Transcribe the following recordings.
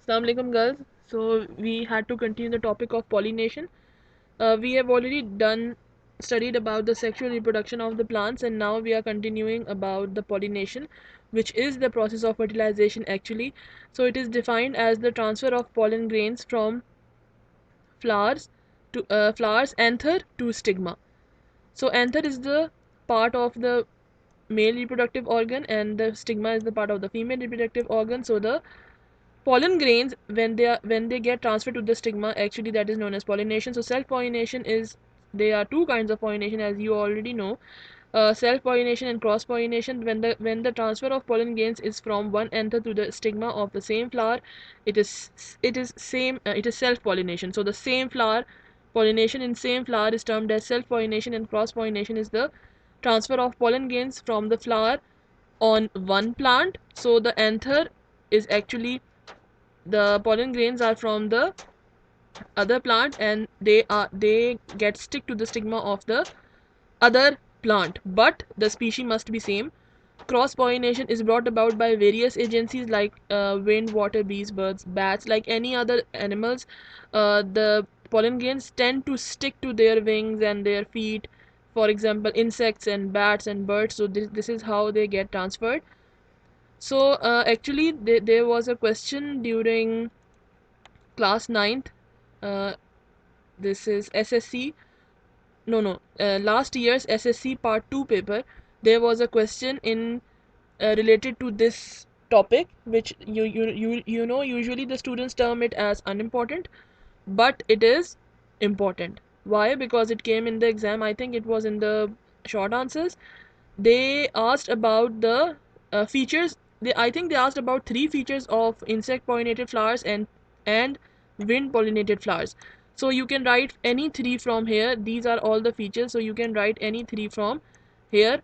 Assalamu alaikum girls. So we had to continue the topic of pollination. We have already done studied about the sexual reproduction of the plants, and now we are continuing about the pollination, which is the process of fertilization actually. So it is defined as the transfer of pollen grains from flowers to flowers anther to stigma. So anther is the part of the male reproductive organ and the stigma is the part of the female reproductive organ. So the pollen grains when they get transferred to the stigma, actually that is known as pollination. So self pollination is, there are two kinds of pollination as you already know, self pollination and cross pollination. When the transfer of pollen grains is from one anther to the stigma of the same flower, it is self pollination. So the same flower pollination in same flower is termed as self pollination, and cross pollination is the transfer of pollen grains from the flower on one plant. So the anther is actually, the pollen grains are from the other plant and they get stick to the stigma of the other plant, but the species must be same. Cross pollination is brought about by various agencies like wind, water, bees, birds, bats. Like any other animals, the pollen grains tend to stick to their wings and their feet. For example, insects and bats and birds. So this is how they get transferred. So actually there was a question during class ninth. uh, this is SSC. No, no. Last year's SSC Part 2 paper, there was a question in related to this topic, which you know usually the students term it as unimportant, but it is important. Why? Because it came in the exam. I think it was in the short answers. They asked about the features. I think they asked about three features of insect pollinated flowers and wind pollinated flowers. So you can write any three from here. These are all the features. So you can write any three from here.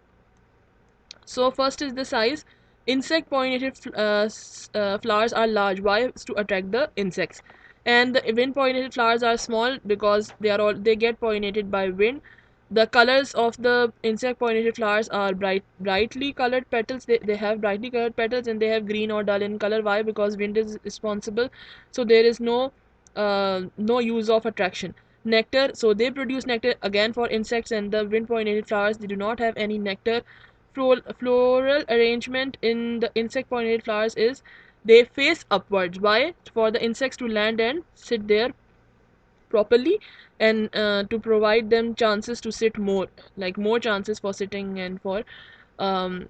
So first is the size. Insect pollinated flowers are large. Why? It's to attract the insects. And the wind pollinated flowers are small because they get pollinated by wind. The colors of the insect pollinated flowers are brightly colored petals. They have brightly colored petals and they have green or dull in color. Why? Because wind is responsible. So there is no use of attraction. Nectar. So they produce nectar again for insects, and the wind pollinated flowers, they do not have any nectar. Floral arrangement in the insect pollinated flowers is they face upwards. Why? For the insects to land and sit there properly, and to provide them chances to sit more, like more chances for sitting and um,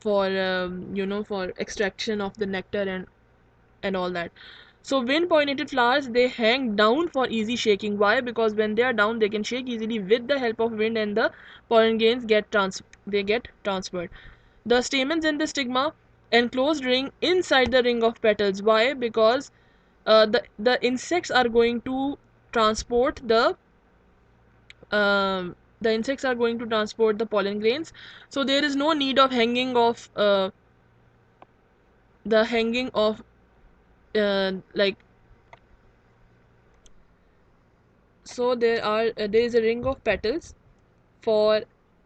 for extraction of the nectar and all that. So wind pollinated flowers, they hang down for easy shaking. Why? Because when they are down they can shake easily with the help of wind, and the pollen grains get transferred. The stamens and the stigma, enclosed ring inside the ring of petals. Why? Because the insects are going to transport the insects are going to transport the pollen grains. So there is no need of hanging of like, so there is a ring of petals for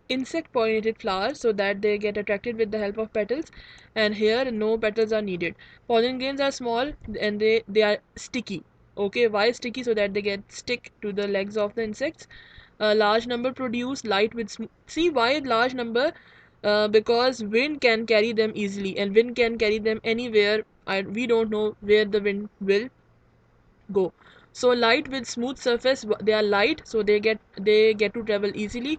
insect pollinated flowers so that they get attracted with the help of petals, and here no petals are needed. Pollen grains are small and they are sticky. Okay, why sticky? So that they get stick to the legs of the insects. A large number produce light with see why large number? Because wind can carry them easily, and wind can carry them anywhere. We don't know where the wind will go. So light with smooth surface, they are light, so they get to travel easily.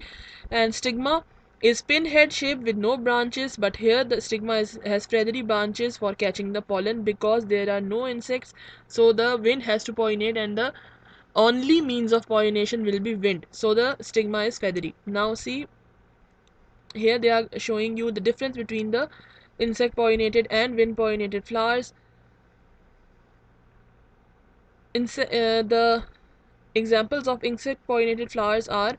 And stigma is pinhead shaped with no branches, but here the stigma has feathery branches for catching the pollen because there are no insects. So the wind has to pollinate, and the only means of pollination will be wind. So the stigma is feathery. Now see, here they are showing you the difference between the insect pollinated and wind pollinated flowers. The examples of insect pollinated flowers are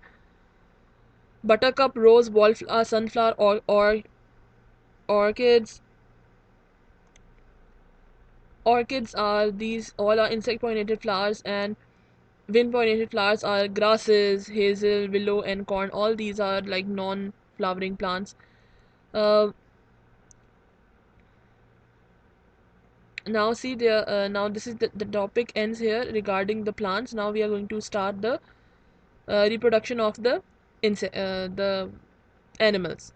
buttercup, rose, wallflower, sunflower, or orchids. Orchids are, these all are insect pollinated flowers, and wind pollinated flowers are grasses, hazel, willow, and corn. All these are like non flowering plants. Uh, Now see there, now this is the topic ends here regarding the plants. Now we are going to start the reproduction of the animals.